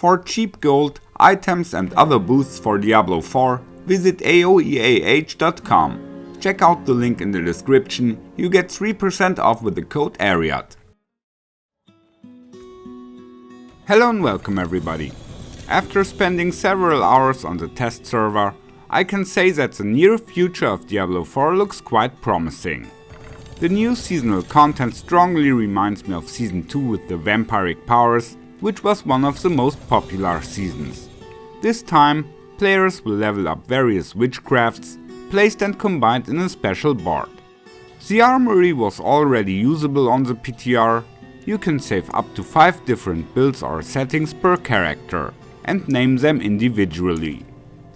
For cheap gold, items and other boosts for Diablo 4, visit aoeah.com. Check out the link in the description, you get 3% off with the code ARIAT. Hello and welcome everybody. After spending several hours on the test server, I can say that the near future of Diablo 4 looks quite promising. The new seasonal content strongly reminds me of Season 2 with the vampiric powers, which was one of the most popular seasons. This time, players will level up various witchcrafts, placed and combined in a special board. The armory was already usable on the PTR. You can save up to 5 different builds or settings per character, and name them individually.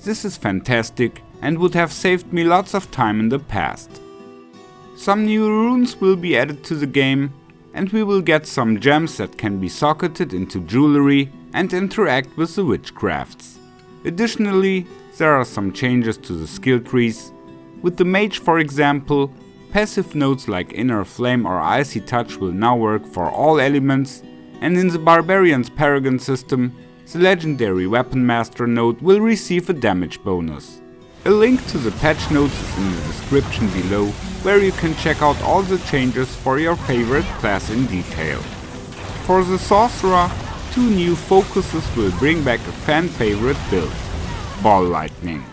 This is fantastic and would have saved me lots of time in the past. Some new runes will be added to the game, and we will get some gems that can be socketed into jewelry and interact with the witchcrafts. Additionally, there are some changes to the skill trees. With the mage, for example, passive nodes like Inner Flame or Icy Touch will now work for all elements, and in the barbarian's paragon system, the legendary Weapon Master node will receive a damage bonus. A link to the patch notes is in the description below, where you can check out all the changes for your favorite class in detail. For the sorcerer, 2 new focuses will bring back a fan favorite build, Ball Lightning.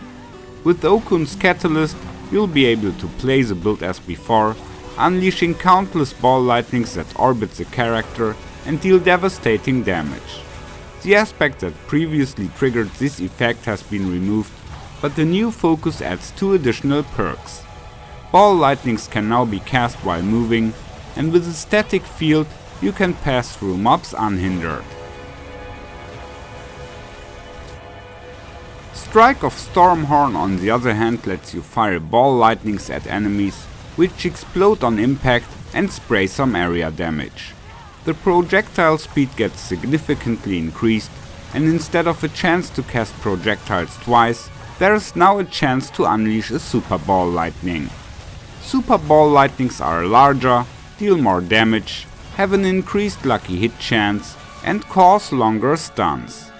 With Okun's Catalyst, you'll be able to play the build as before, unleashing countless ball lightnings that orbit the character and deal devastating damage. The aspect that previously triggered this effect has been removed, but the new focus adds 2 additional perks. Ball lightnings can now be cast while moving, and with a static field you can pass through mobs unhindered. Strike of Stormhorn on the other hand lets you fire ball lightnings at enemies, which explode on impact and spray some area damage. The projectile speed gets significantly increased, and instead of a chance to cast projectiles twice, there is now a chance to unleash a Super Ball Lightning. Super Ball Lightnings are larger, deal more damage, have an increased lucky hit chance, and cause longer stuns.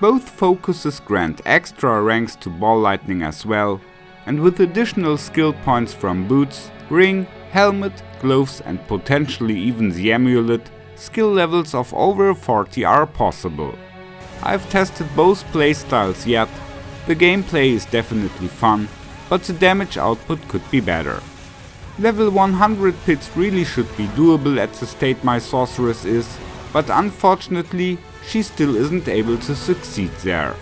Both focuses grant extra ranks to Ball Lightning as well, and with additional skill points from boots, ring, helmet, gloves and potentially even the amulet, skill levels of over 40 are possible. I've tested both playstyles yet. The gameplay is definitely fun, but the damage output could be better. Level 100 pits really should be doable at the state my sorceress is, but unfortunately she still isn't able to succeed there.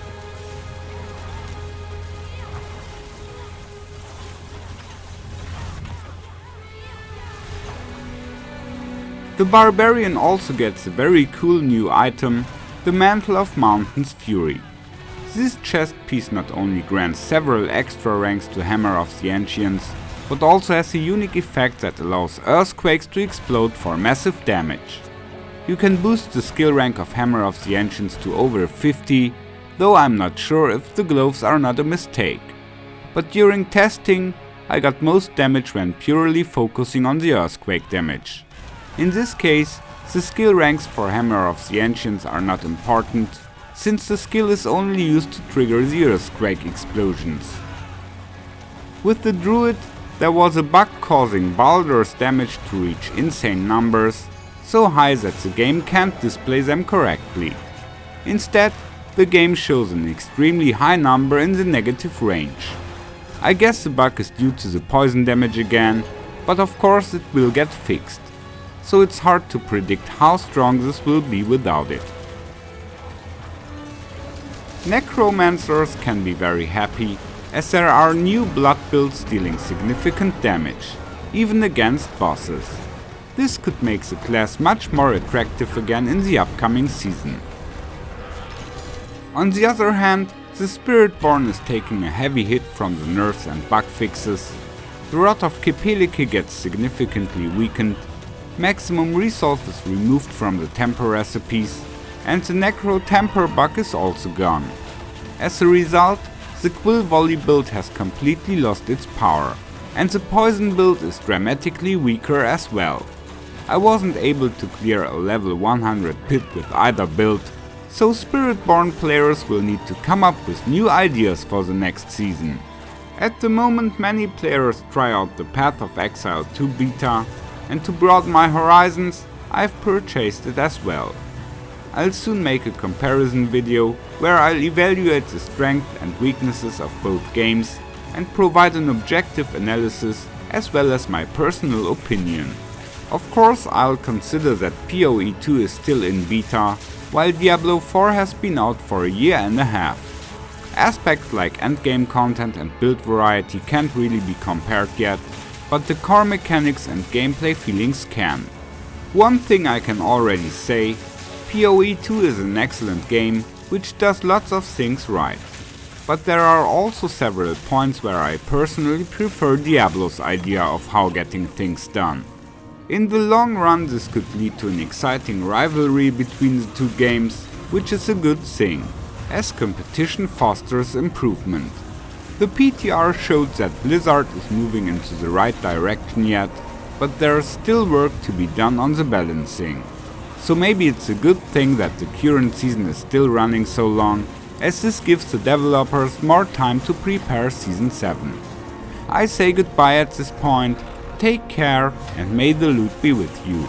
The barbarian also gets a very cool new item, the Mantle of Mountain's Fury. This chest piece not only grants several extra ranks to Hammer of the Ancients, but also has a unique effect that allows earthquakes to explode for massive damage. You can boost the skill rank of Hammer of the Ancients to over 50, though I'm not sure if the gloves are not a mistake. But during testing, I got most damage when purely focusing on the earthquake damage. In this case, the skill ranks for Hammer of the Ancients are not important, since the skill is only used to trigger the earthquake explosions. With the druid, there was a bug causing Baldur's damage to reach insane numbers, so high that the game can't display them correctly. Instead, the game shows an extremely high number in the negative range. I guess the bug is due to the poison damage again, but of course it will get fixed, so it's hard to predict how strong this will be without it. Necromancers can be very happy, as there are new blood builds dealing significant damage, even against bosses. This could make the class much more attractive again in the upcoming season. On the other hand, the Spiritborn is taking a heavy hit from the nerfs and bug fixes. The Rod of Kepelike gets significantly weakened, maximum resolve is removed from the temper recipes, and the Necro Temper bug is also gone. As a result, the Quill Volley build has completely lost its power, and the Poison build is dramatically weaker as well. I wasn't able to clear a level 100 pit with either build, so Spirit-born players will need to come up with new ideas for the next season. At the moment many players try out the Path of Exile 2 beta, and to broaden my horizons, I've purchased it as well. I'll soon make a comparison video where I'll evaluate the strengths and weaknesses of both games and provide an objective analysis as well as my personal opinion. Of course I'll consider that PoE 2 is still in beta, while Diablo 4 has been out for a year and a half. Aspects like endgame content and build variety can't really be compared yet, but the core mechanics and gameplay feelings can. One thing I can already say, PoE 2 is an excellent game which does lots of things right. But there are also several points where I personally prefer Diablo's idea of how getting things done. In the long run this could lead to an exciting rivalry between the two games, which is a good thing, as competition fosters improvement. The PTR showed that Blizzard is moving into the right direction yet, but there is still work to be done on the balancing. So maybe it's a good thing that the current season is still running so long, as this gives the developers more time to prepare Season 7. I say goodbye at this point, take care and may the loot be with you.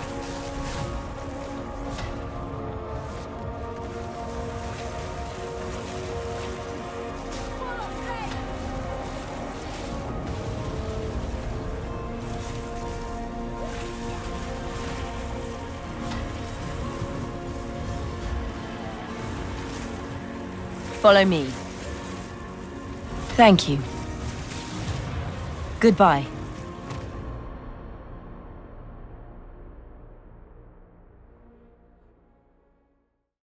Follow me. Thank you. Goodbye.